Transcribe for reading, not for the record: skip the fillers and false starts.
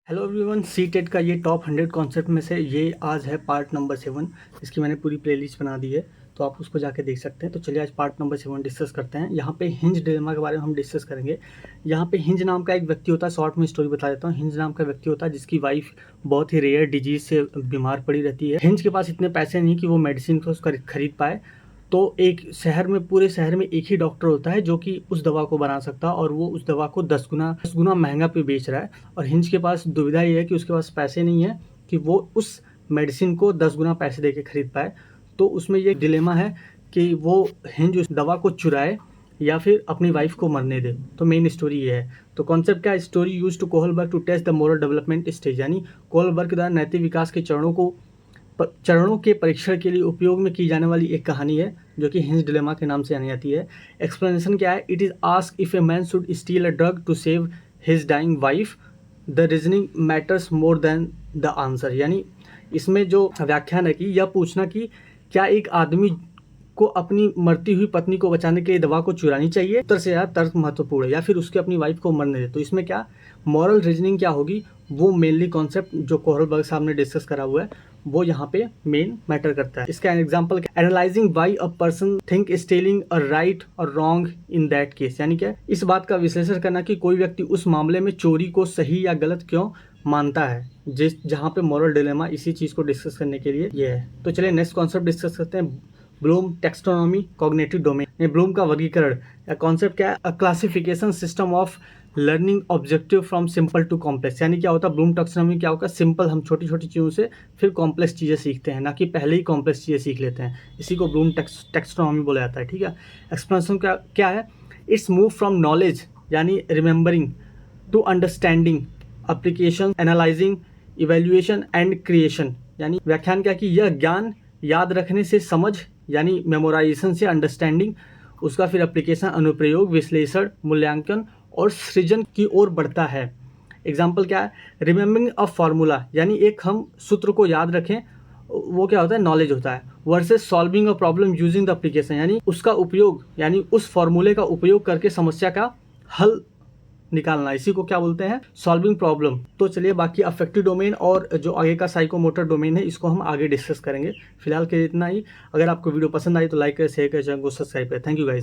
Hello everyone, C TET का ये top 100 concept में से ये आज है पार्ट नंबर 7। इसकी मैंने पूरी प्लेलिस्ट बना दी है, तो आप उसको जाके देख सकते हैं। तो चलिए आज पार्ट नंबर 7 डिस्कस करते हैं। यहाँ पे हिंज डिलेमा के बारे में हम डिस्कस करेंगे। यहाँ पे हिंज नाम का एक व्यक्ति होता है, शॉर्ट में स्टोरी बता देता हूँ। हिंज नाम का व्यक्ति होता है जिसकी वाइफ बहुत ही रेयर डिजीज से बीमार पड़ी रहती है। हिंज के पास इतने पैसे नहीं कि वो मेडिसिन को खरीद पाए। तो एक शहर में, पूरे शहर में एक ही डॉक्टर होता है जो कि उस दवा को बना सकता है, और वो उस दवा को 10 गुना महंगा पे बेच रहा है। और हिंज के पास दुविधा ये है कि उसके पास पैसे नहीं है कि वो उस मेडिसिन को 10 गुना पैसे दे के खरीद पाए। तो उसमें ये डिलेमा है कि वो हिंज उस दवा को चुराए या फिर अपनी वाइफ को मरने दे। तो मेन स्टोरी ये है। तो कॉन्सेप्ट क्या है? Story use to Kohlberg to test the moral development stage, यानी कोहलबर्ग के द्वारा नैतिक विकास के चरणों के परीक्षण के लिए उपयोग में की जाने वाली एक कहानी है, जो कि हिंज डिलेमा के नाम से जानी जाती है। एक्सप्लेनेशन क्या है? It is ask if a man should steal a drug to save his dying wife, the reasoning matters more than the answer. यानी इसमें जो व्याख्यान है कि यह पूछना कि क्या एक आदमी को अपनी मरती हुई पत्नी को बचाने के लिए दवा को चुरानी चाहिए, उत्तर से ज़्यादा तर्क महत्वपूर्ण है, या फिर उसके अपनी वाइफ को मरने दे। तो इसमें क्या मॉरल रीजनिंग क्या होगी, वो मेनली कॉन्सेप्ट जो कोहलबर्ग साहब ने डिस्कस करा हुआ है, वो यहाँ पे मेन मैटर करता है। इसका example, analysing why a person think stealing a right और रॉन्ग इन दैट केस, यानी क्या इस बात का विश्लेषण करना कि कोई व्यक्ति उस मामले में चोरी को सही या गलत क्यों मानता है। जहाँ पे मॉरल डिलेमा इसी चीज़ को डिस्कस करने के लिए ये है। तो चलिए नेक्स्ट कॉन्सेप्ट डिस्कस करते हैं, Bloom taxonomy cognitive domain. Bloom का वर्गीकरण या कॉन्सेप्ट क्या है? A classification system of learning objective from simple to complex. यानी क्या होता है ब्लूम टैक्सोनॉमी? क्या होगा, सिंपल हम छोटी छोटी चीज़ों से फिर कॉम्प्लेक्स चीज़ें सीखते हैं, ना कि पहले ही कॉम्प्लेक्स चीज़ें सीख लेते हैं। इसी को ब्लूम टैक्सोनॉमी बोला जाता है। ठीक है। एक्सप्लेनेशन क्या है? इट्स मूव फ्रॉम नॉलेज यानी remembering to understanding, application, analysing, evaluation and creation. यानी व्याख्यान क्या कि यह ज्ञान याद रखने से समझ यानी मेमोराइजेशन से अंडरस्टैंडिंग, उसका फिर एप्लीकेशन, अनुप्रयोग, विश्लेषण, मूल्यांकन और सृजन की ओर बढ़ता है। एग्जाम्पल क्या है? रिमेंबरिंग अ फार्मूला, यानी एक हम सूत्र को याद रखें, वो क्या होता है? नॉलेज होता है। Versus solving a problem using the application, यानी उसका उपयोग, यानी उस फॉर्मूले का उपयोग करके समस्या का हल निकालना, इसी को क्या बोलते हैं? Solving problem. तो चलिए बाकी अफेक्टिव डोमेन और जो आगे का साइकोमोटर डोमेन है, इसको हम आगे डिस्कस करेंगे। फिलहाल के लिए इतना ही। अगर आपको वीडियो पसंद आई तो लाइक करें, शेयर करें, चैनल को सब्सक्राइब करें। Thank you guys.